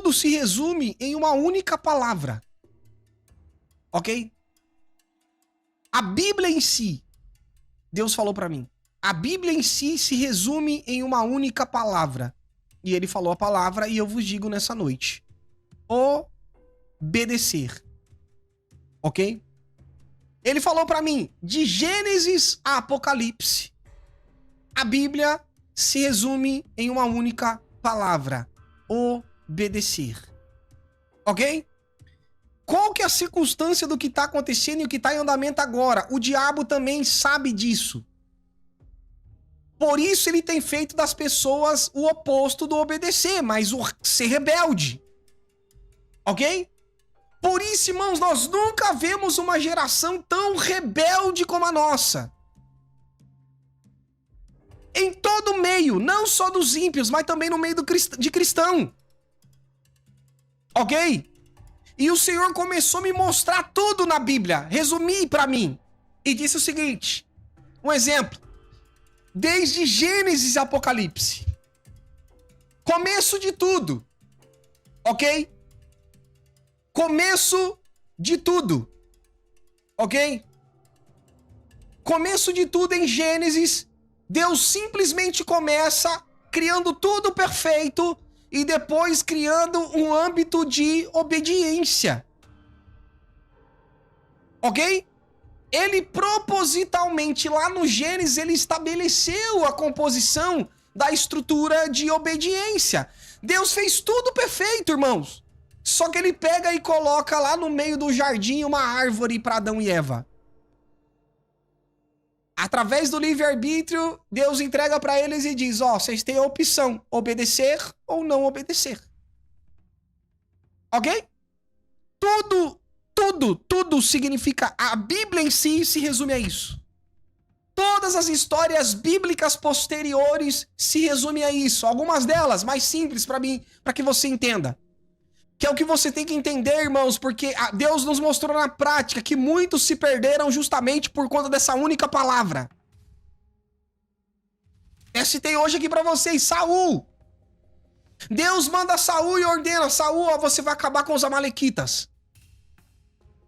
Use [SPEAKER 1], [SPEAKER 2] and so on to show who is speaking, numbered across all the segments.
[SPEAKER 1] tudo se resume em uma única palavra. Ok? A Bíblia em si, Deus falou pra mim, a Bíblia em si se resume em uma única palavra. E ele falou a palavra e eu vos digo nessa noite. Obedecer. Ok? Ele falou pra mim, de Gênesis a Apocalipse, a Bíblia se resume em uma única palavra. Obedecer. Ok? Qual que é a circunstância do que está acontecendo e o que está em andamento agora? O diabo também sabe disso. Por isso ele tem feito das pessoas o oposto do obedecer, mas o ser rebelde. Ok? Por isso, irmãos, nós nunca vemos uma geração tão rebelde como a nossa. Em todo meio, não só dos ímpios, mas também no meio de cristão. Ok? E o Senhor começou a me mostrar tudo na Bíblia, resumir para mim. E disse o seguinte, um exemplo. Desde Gênesis e Apocalipse. Começo de tudo. Ok? Começo de tudo. Ok? Começo de tudo em Gênesis. Deus simplesmente começa criando tudo perfeito e depois criando um âmbito de obediência. Ok? Ele propositalmente, lá no Gênesis, ele estabeleceu a composição da estrutura de obediência. Deus fez tudo perfeito, irmãos. Só que ele pega e coloca lá no meio do jardim uma árvore para Adão e Eva. Através do livre-arbítrio, Deus entrega para eles e diz, ó, vocês têm a opção, obedecer ou não obedecer. Ok? Tudo significa, a Bíblia em si se resume a isso. Todas as histórias bíblicas posteriores se resumem a isso. Algumas delas mais simples para mim, para que você entenda. Que é o que você tem que entender, irmãos, porque Deus nos mostrou na prática que muitos se perderam justamente por conta dessa única palavra. Citei hoje aqui para vocês, Saul. Deus manda Saul e ordena, Saul, ó, você vai acabar com os amalequitas.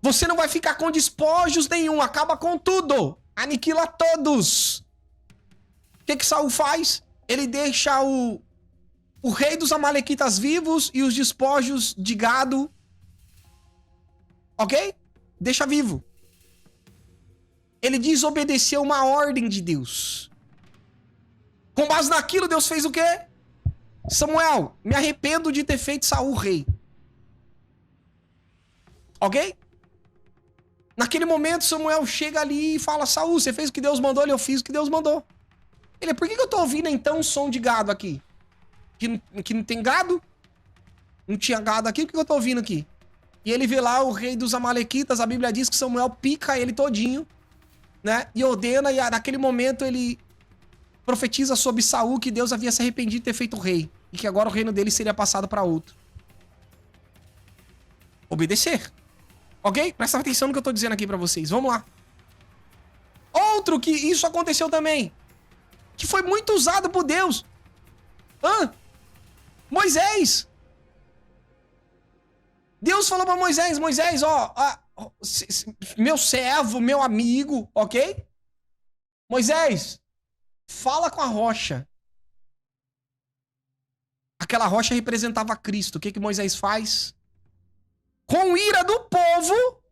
[SPEAKER 1] Você não vai ficar com despojos nenhum, acaba com tudo. Aniquila todos. O que Saul faz? Ele deixa o rei dos amalequitas vivos e os despojos de gado. Ok? Deixa vivo. Ele desobedeceu uma ordem de Deus. Com base naquilo, Deus fez o quê? Samuel, me arrependo de ter feito Saul rei. Ok? Naquele momento, Samuel chega ali e fala, Saul, você fez o que Deus mandou? Eu fiz o que Deus mandou. Ele, por que eu tô ouvindo então um som de gado aqui? Que não tem gado? Não tinha gado aqui? O que eu tô ouvindo aqui? E ele vê lá o rei dos amalequitas, a Bíblia diz que Samuel pica ele todinho, né? E ordena, e naquele momento ele profetiza sobre Saul que Deus havia se arrependido de ter feito rei. E que agora o reino dele seria passado para outro. Obedecer. Ok? Presta atenção no que eu tô dizendo aqui pra vocês. Vamos lá. Outro que isso aconteceu também. Que foi muito usado por Deus. Moisés. Deus falou pra Moisés, Moisés, ó, meu servo, meu amigo, ok? Moisés, fala com a rocha. Aquela rocha representava Cristo. O que Moisés faz? Com ira do povo,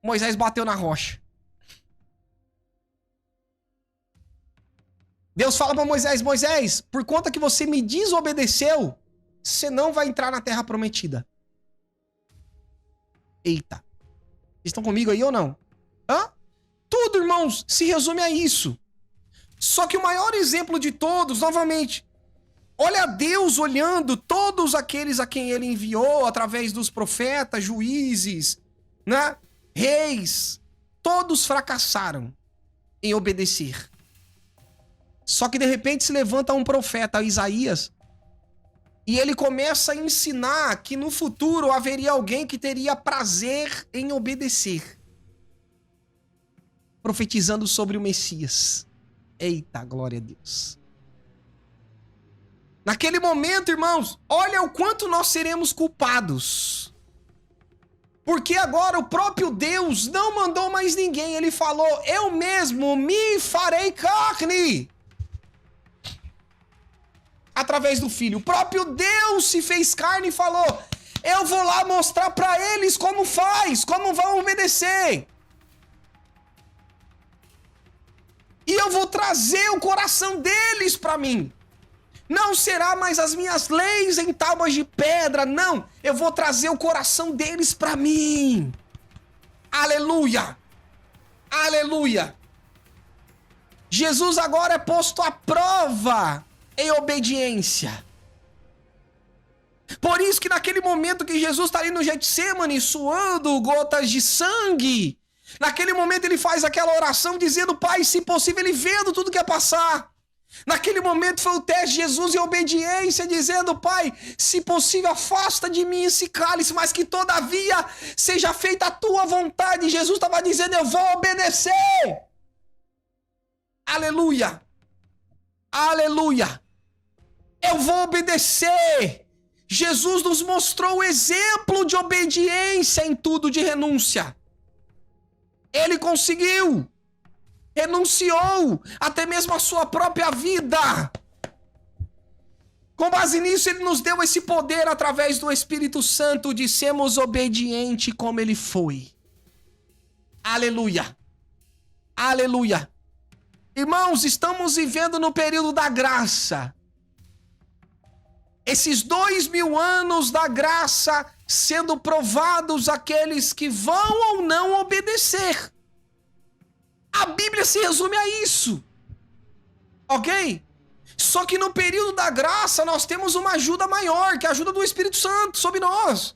[SPEAKER 1] Moisés bateu na rocha. Deus fala para Moisés, Moisés, por conta que você me desobedeceu, você não vai entrar na terra prometida. Eita. Vocês estão comigo aí ou não? Tudo, irmãos, se resume a isso. Só que o maior exemplo de todos, novamente, olha Deus olhando todos aqueles a quem ele enviou através dos profetas, juízes, né? Reis. Todos fracassaram em obedecer. Só que de repente se levanta um profeta, Isaías, e ele começa a ensinar que no futuro haveria alguém que teria prazer em obedecer. Profetizando sobre o Messias. Eita, glória a Deus. Naquele momento, irmãos, olha o quanto nós seremos culpados. Porque agora o próprio Deus não mandou mais ninguém. Ele falou, eu mesmo me farei carne. Através do Filho. O próprio Deus se fez carne e falou, eu vou lá mostrar para eles como faz, como vão obedecer. E eu vou trazer o coração deles para mim. Não será mais as minhas leis em tábuas de pedra, não. Eu vou trazer o coração deles para mim. Aleluia. Aleluia. Jesus agora é posto à prova em obediência. Por isso que naquele momento que Jesus está ali no Getsemane, suando gotas de sangue, naquele momento ele faz aquela oração dizendo, Pai, se possível, ele vendo tudo que ia passar. Naquele momento foi o teste de Jesus em obediência, dizendo, Pai, se possível, afasta de mim esse cálice, mas que todavia seja feita a tua vontade. Jesus estava dizendo, eu vou obedecer. Aleluia. Aleluia. Eu vou obedecer. Jesus nos mostrou o exemplo de obediência em tudo, de renúncia. Ele conseguiu. Renunciou até mesmo a sua própria vida. Com base nisso, ele nos deu esse poder através do Espírito Santo de sermos obedientes como ele foi. Aleluia. Aleluia. Irmãos, estamos vivendo no período da graça. Esses 2000 anos da graça sendo provados àqueles que vão ou não obedecer. A Bíblia se resume a isso. Ok? Só que no período da graça nós temos uma ajuda maior, que é a ajuda do Espírito Santo sobre nós.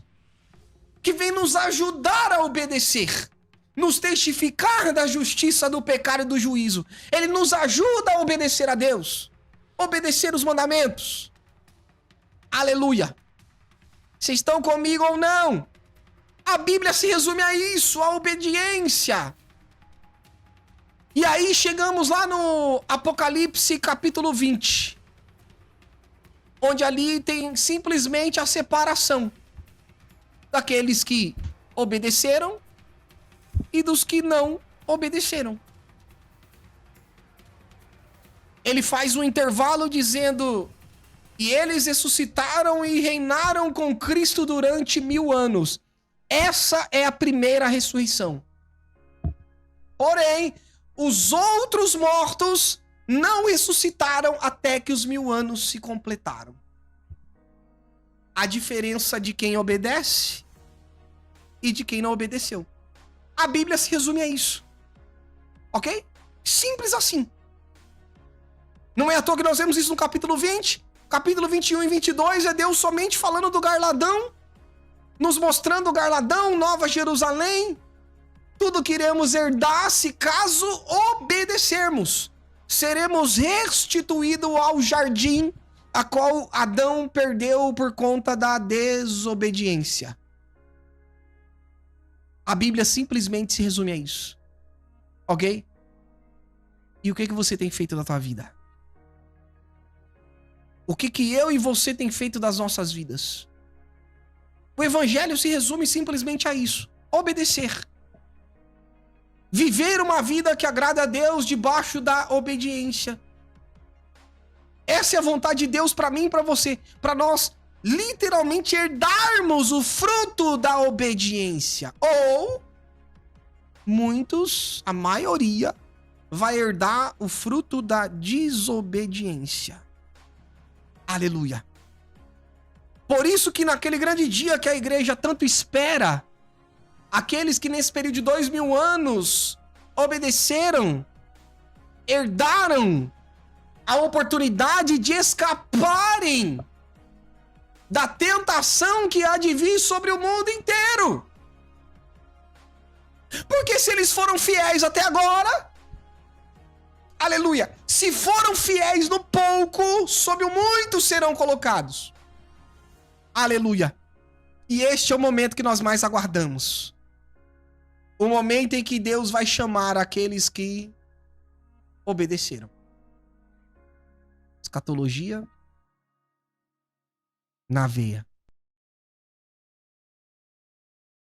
[SPEAKER 1] Que vem nos ajudar a obedecer. Nos testificar da justiça, do pecado e do juízo. Ele nos ajuda a obedecer a Deus. Obedecer os mandamentos. Aleluia. Vocês estão comigo ou não? A Bíblia se resume a isso, a obediência. E aí chegamos lá no Apocalipse capítulo 20. Onde ali tem simplesmente a separação daqueles que obedeceram e dos que não obedeceram. Ele faz um intervalo dizendo... E eles ressuscitaram e reinaram com Cristo durante 1000 anos. Essa é a primeira ressurreição. Porém, os outros mortos não ressuscitaram até que os 1000 anos se completaram. A diferença de quem obedece e de quem não obedeceu. A Bíblia se resume a isso. Ok? Simples assim. Não é à toa que nós vemos isso no capítulo 20. Capítulo 21 e 22 é Deus somente falando do Garladão, nos mostrando o Garladão, Nova Jerusalém, tudo que iremos herdar se caso obedecermos. Seremos restituídos ao jardim a qual Adão perdeu por conta da desobediência. A Bíblia simplesmente se resume a isso. Ok? E o que você tem feito da tua vida? O que eu e você tem feito das nossas vidas? O evangelho se resume simplesmente a isso. Obedecer. Viver uma vida que agrada a Deus debaixo da obediência. Essa é a vontade de Deus para mim e para você. Para nós literalmente herdarmos o fruto da obediência. Ou muitos, a maioria, vai herdar o fruto da desobediência. Aleluia. Por isso que naquele grande dia que a igreja tanto espera, aqueles que nesse período de 2000 anos obedeceram, herdaram a oportunidade de escaparem da tentação que há de vir sobre o mundo inteiro. Porque se eles foram fiéis até agora, aleluia, se foram fiéis no pouco, sobre o muito serão colocados. Aleluia. E este é o momento que nós mais aguardamos. O momento em que Deus vai chamar aqueles que obedeceram. Escatologia na veia.